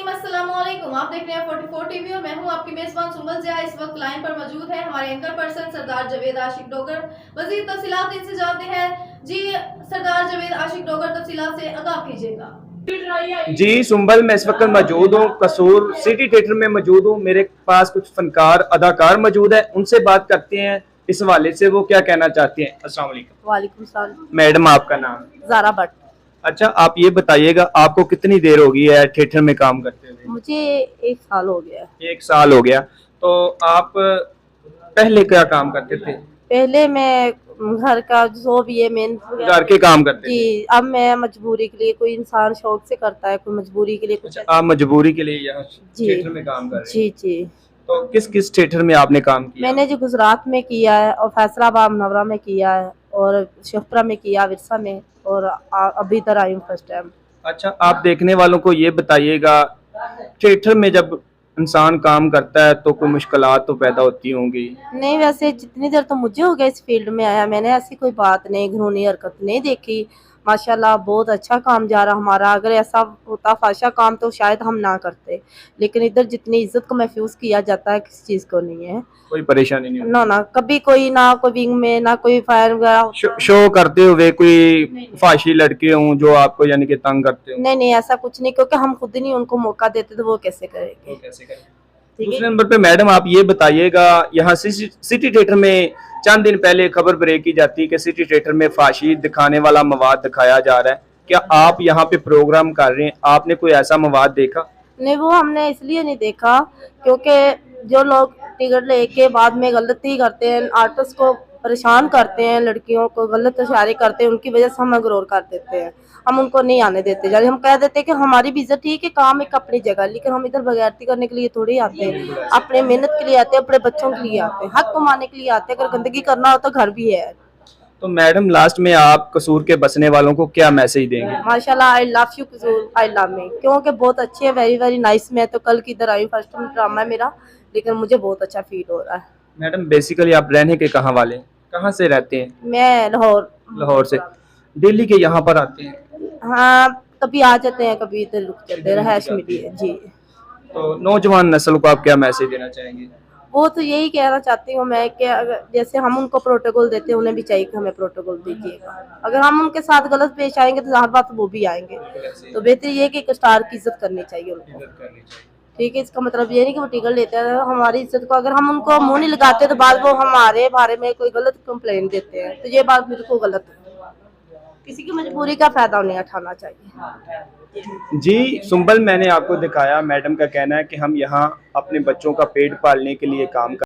नाज़रीन अस्सलाम वालेकुम। आप देख रहे हैं 44 टीवी और मैं हूं आपकी मेजबान सुंबल जिया। इस वक्त लाइन पर मौजूद है हमारे एंकर पर्सन सरदार जावेद आशिक डोगर। मजीद तफसीलात इनसे जानते हैं। जी सरदार जावेद आशिक डोगर, तफसीलात से आगाह कीजिएगा। जी सुंबल, मैं इस वक्त मौजूद हूँ कसूर सिटी थिएटर में मौजूद हूँ। मेरे पास कुछ फनकार अदाकार मौजूद है, उनसे बात करते हैं इस हवाले से वो क्या कहना चाहती हैं। अस्सलाम वालेकुम। वालेकुम सलाम। मैडम, आपका नाम? ज़ारा भट्ट। अच्छा, आप ये बताइएगा आपको कितनी देर हो गई है थिएटर में काम करते हुए? मुझे 1 साल हो गया। 1 साल हो गया। तो आप पहले क्या काम करते थे? पहले मैं घर का जो भी है मेन घर के काम करते थे? जी। अब मैं मजबूरी के लिए, कोई इंसान शौक से करता है, कोई मजबूरी के लिए कुछ। अच्छा, आप मजबूरी के लिए यहाँ जी थिएटर में काम कर रहे हैं? जी जी। तो किस किस थिएटर में आपने काम किया? मैंने जो गुजरात में किया है और फैसलाबाद मुनव्वरा में किया है और शिवपुरा में किया, विरसा में, और अभी इधर आई हूँ फर्स्ट टाइम। अच्छा, आप देखने वालों को ये बताइएगा, थिएटर में जब इंसान काम करता है तो कोई मुश्किलात तो पैदा होती होंगी? नहीं, वैसे जितनी देर तो मुझे हो गया इस फील्ड में आया, मैंने ऐसी कोई बात नहीं, घिनौनी हरकत नहीं देखी। माशाल्लाह बहुत अच्छा काम जा रहा हमारा। अगर ऐसा होता फाशा काम तो शायद हम ना करते, लेकिन इधर जितनी इज्जत को महफूज किया जाता है किसी चीज़ को नहीं है। कोई परेशानी नहीं होती? ना ना, कभी कोई ना कोई विंग में ना कोई फायर वगैरह। शो करते हुए कोई फाशी लड़के हों जो आपको यानी कि तंग करते हो? नहीं नहीं, ऐसा कुछ नहीं, क्योंकि हम खुद ही नहीं उनको मौका देते तो वो कैसे करेंगे। ठीक दूसरे है। नंबर पे मैडम, आप ये बताइएगा, यहाँ सिटी थिएटर में चंद दिन पहले खबर ब्रेक की जाती है कि सिटी थिएटर में फाशी दिखाने वाला मवाद दिखाया जा रहा है। क्या आप यहाँ पे प्रोग्राम कर रहे हैं, आपने कोई ऐसा मवाद देखा? नहीं, वो हमने इसलिए नहीं देखा क्योंकि जो लोग टिकट लेके बाद में गलती करते हैं, आर्टिस्ट को परेशान करते हैं, लड़कियों को गलत इशारे करते हैं, उनकी वजह से हम इग्नोर कर देते हैं। हम उनको नहीं आने देते, जब हम कह देते हैं कि हमारी भी इज्जत ठीक है, काम एक अपनी जगह, लेकिन हम इधर बगैरती करने के लिए थोड़ी आते हैं। अपने मेहनत के लिए आते हैं, अपने बच्चों के लिए आते हैं, हक कमाने के लिए आते हैं। अगर गंदगी करना हो तो घर भी है। तो मैडम, लास्ट में आप कसूर के बसने वालों को क्या मैसेज देंगे? माशाल्लाह, आई लव यू कसूर, आई लव मी, क्योंकि बहुत अच्छे है, वेरी वेरी नाइस। मैं तो कल की इधर आई, फर्स्ट टाइम ड्रामा है मेरा, लेकिन मुझे बहुत अच्छा फील हो रहा है। मैडम, बेसिकली आप रहने के कहाँ वाले हैं, कहाँ से रहते हैं? मैं लाहौर। लाहौर से। दिल्ली के यहाँ पर आते हैं? हाँ, कभी आ जाते हैं, कभी इधर रुक जाते हैं, रहायश मिली है जी। तो नौजवान नस्ल को आप क्या मैसेज देना चाहेंगे? वो तो यही कहना चाहती हूँ मैं कि अगर जैसे हम उनको प्रोटोकॉल देते हैं, उन्हें भी चाहिए कि हमें प्रोटोकॉल दीजिएगा। अगर हम उनके साथ गलत पेश आएंगे तो ज़ाहिर बात वो भी आएंगे। तो बेहतर ये है कि एक स्टार की इज्जत करनी चाहिए उनको। ठीक है, इसका मतलब ये नहीं कि वो टिकट लेते हैं, हमारी इज्जत को अगर हम उनको मुंह नहीं लगाते तो बाद वो हमारे बारे में कोई गलत कंप्लेंट देते हैं, तो ये बात बिल्कुल गलत है। किसी की मजबूरी का फायदा नहीं उठाना चाहिए। जी सुंबल, मैंने आपको दिखाया, मैडम का कहना है कि हम यहाँ अपने बच्चों का पेट पालने के लिए काम कर